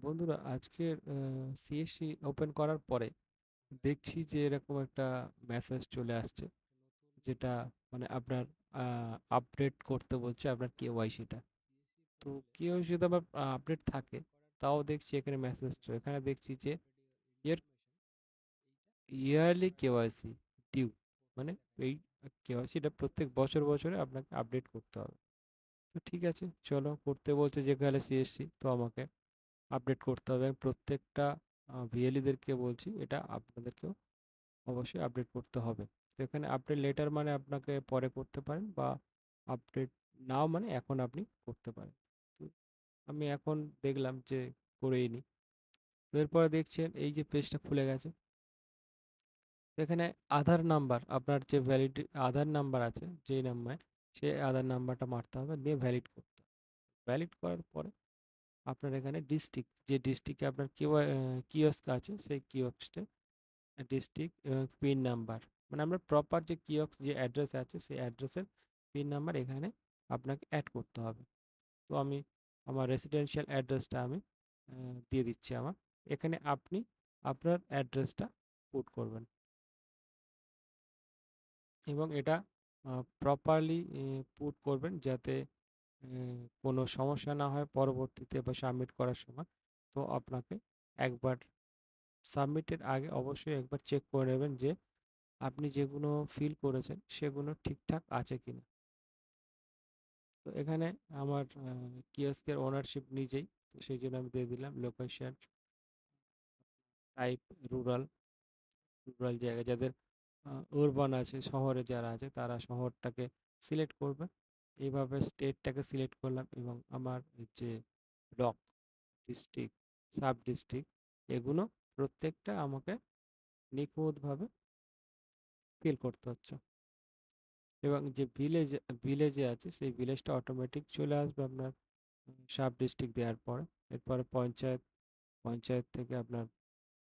বন্ধুরা আজকের CSC open করার পরে দেখছি যে এরকম একটা মেসেজ চলে আসছে, যেটা মানে আপনার আপডেট করতে বলছে আপনার কেওয়াইসিটা। তো কেওয়াইসি তো আবার আপডেট থাকে, তাও দেখছি এখানে মেসেজটা, এখানে দেখছি যে ইয়ার ইয়ারলি কেওয়াইসি ডিউ, মানে এই কেওয়াইসিটা প্রত্যেক বছর বছরে আপনাকে আপডেট করতে হবে। তো ঠিক আছে, চলো করতে বলছে যেখানে সিএসসি, তো আমাকে আপডেট করতে হবে। আমি প্রত্যেকটা ভিএলিদেরকে বলছি এটা আপনাদেরকেও অবশ্যই আপডেট করতে হবে। তো এখানে আপডেট লেটার মানে আপনাকে পরে করতে পারেন, বা আপডেট নাও মানে এখন আপনি করতে পারেন। তো আমি এখন দেখলাম যে করেই নি। তো এরপরে দেখছেন এই যে পেজটা খুলে গেছে। তো এখানে আধার নাম্বার, আপনার যে ভ্যালিড আধার নাম্বার আছে যেই নাম্বার, সেই আধার নাম্বারটা মারতে হবে, দিয়ে ভ্যালিড করতে হবে। ভ্যালিড করার পরে আপনার এখানে ডিস্ট্রিক্ট, যে ডিস্ট্রিক্টে আপনার কিওস্ক আছে সেই কিওস্কটা ডিস্ট্রিক্ট এবং পিন নাম্বার, মানে আমরা প্রপার যে কিওস্ক যে অ্যাড্রেস আছে সেই অ্যাড্রেসের পিন নাম্বার এখানে আপনাকে অ্যাড করতে হবে। তো আমি আমার রেসিডেন্সিয়াল অ্যাড্রেসটা আমি দিয়ে দিচ্ছি আমার। এখানে আপনি আপনার অ্যাড্রেসটা পুট করবেন এবং এটা প্রপারলি পুট করবেন, যাতে কোনো সমস্যা না হয় পরবর্তীতে বা সাবমিট করার সময়। তো আপনাকে একবার সাবমিটের আগে অবশ্যই একবার চেক করে নেবেন যে আপনি যেগুলো ফিল করেছেন সেগুলো ঠিকঠাক আছে কিনা। তো এখানে আমার কিওস্কের ওনারশিপ নিজেই, তো সেই জন্য আমি দিয়ে দিলাম লোকেশন টাইপ রুরাল। রুরাল জায়গা যাদের উরবান আছে, শহরে যারা আছে তারা শহরটাকে সিলেক্ট করবে। এইভাবে স্টেটটাকে সিলেক্ট করলাম এবং আমার যে ব্লক, ডিস্ট্রিক্ট, সাব ডিস্ট্রিক্ট, এগুলো প্রত্যেকটা আমাকে নিখুঁতভাবে ফিল করতে হচ্ছে। এবং যে ভিলেজে আছে সেই ভিলেজটা অটোমেটিক চলে আসবে আপনার সাব ডিস্ট্রিক্ট দেওয়ার পরে। এরপরে পঞ্চায়েত, পঞ্চায়েত থেকে আপনার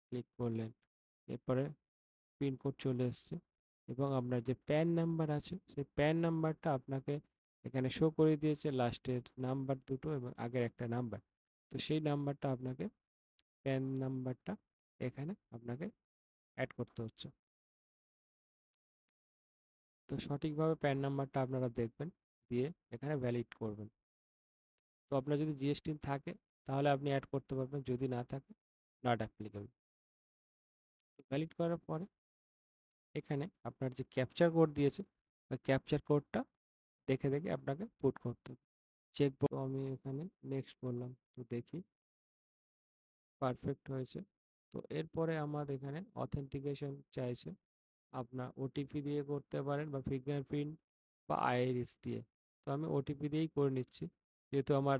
ক্লিক করলেন, এরপরে পিনকোড চলে এসছে এবং আপনার যে প্যান নাম্বার আছে সেই প্যান নাম্বারটা আপনাকে এখানে শো করে দিয়েছে, লাস্টের নাম্বার দুটো এবং আগের একটা নাম্বার। তো সেই নাম্বারটা আপনাকে, প্যান নাম্বারটা এখানে আপনাকে অ্যাড করতে হচ্ছে। তো সঠিকভাবে প্যান নাম্বারটা আপনারা দেখবেন, দিয়ে এখানে ভ্যালিড করবেন। তো আপনার যদি জিএসটি থাকে তাহলে আপনি অ্যাড করতে পারবেন, যদি না থাকে নট অ্যাপ্লিকেবল। ভ্যালিড করার পরে এখানে আপনার যে ক্যাপচার কোড দিয়েছে ওই ক্যাপচার কোডটা দেখে দেখে আপনাকে পুট করতে হবে। চেক আমি এখানে নেক্সট বললাম, তো দেখি পারফেক্ট হয়েছে। তো এরপরে আমার এখানে অথেন্টিকেশন চাইছে, আপনার ওটিপি দিয়ে করতে পারেন বা ফিঙ্গারপ্রিন্ট বা আইরিস দিয়ে। তো আমি ওটিপি দিয়েই করে নিচ্ছি, যেহেতু আমার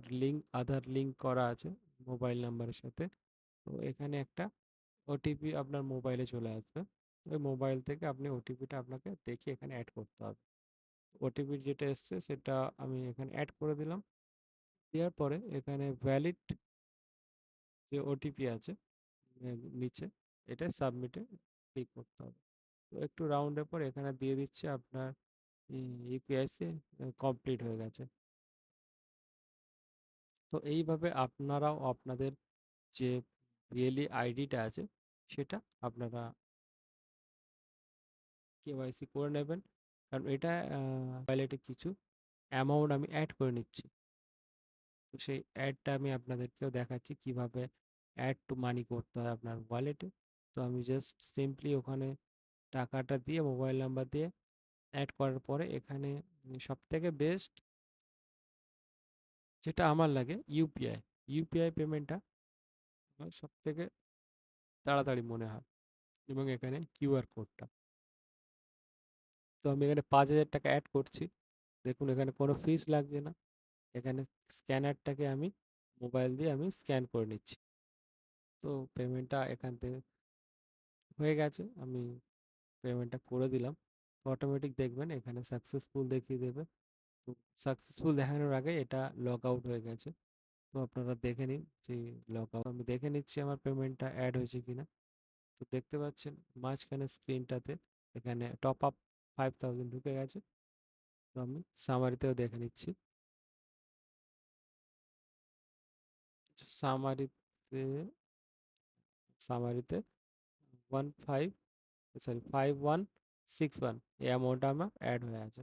আধার লিঙ্ক করা আছে মোবাইল নাম্বারের সাথে। তো এখানে একটা ওটিপি আপনার মোবাইলে চলে আসবে, ওই মোবাইল থেকে আপনি ওটিপিটা আপনাকে দেখে এখানে অ্যাড করতে হবে। ওটিপির যেটা এসছে সেটা আমি এখানে অ্যাড করে দিলাম। দেওয়ার পরে এখানে ভ্যালিড যে ওটিপি আছে নিচে, এটা সাবমিটে ক্লিক করতে হবে। তো একটু রাউন্ডের পর এখানে দিয়ে দিচ্ছে আপনার ইউপিআইসি কমপ্লিট হয়ে গেছে। তো এইভাবে আপনারাও আপনাদের যে রিয়েলি আইডিটা আছে সেটা আপনারা কেওয়াইসি করে নেবেন, কারণ এটা ওয়ালেটে কিছু অ্যামাউন্ট আমি অ্যাড করে নিচ্ছি। তো সেই অ্যাডটা আমি আপনাদেরকেও দেখাচ্ছি কিভাবে অ্যাড টু মানি করতে হয় আপনার ওয়ালেটে। তো আমি জাস্ট সিম্পলি ওখানে টাকাটা দিয়ে মোবাইল নাম্বার দিয়ে অ্যাড করার পরে এখানে সব থেকে বেস্ট যেটা আমার লাগে ইউপিআই। ইউপিআই পেমেন্টটা আমার সব থেকে তাড়াতাড়ি মনে হয়, এবং এখানে কিউআর কোডটা। তো আমি এখানে 5,000 টাকা অ্যাড করছি। দেখুন এখানে কোনো ফিস লাগছে না। এখানে স্ক্যানারটাকে আমি মোবাইল দিয়ে আমি স্ক্যান করে নিচ্ছি। তো পেমেন্টটা এখান থেকে হয়ে গেছে, আমি পেমেন্টটা করে দিলাম। তো অটোমেটিক দেখবেন এখানে সাকসেসফুল দেখিয়ে দেবে। তো সাকসেসফুল দেখানোর আগে এটা লগ আউট হয়ে গেছে। তো আপনারা দেখে নিন যে লগ আউট, আমি দেখে নিচ্ছি আমার পেমেন্টটা অ্যাড হয়েছে কিনা। তো দেখতে পাচ্ছেন মাঝখানে স্ক্রিনটাতে এখানে টপ আপ 5,000 ঢুকে গেছে। তো আমি সামারিতেও দেখে নিচ্ছি। সামারিতে যে সামারিতে 15 সরি 5161 এই অ্যামাউন্টটা আমার অ্যাড হয়ে আছে।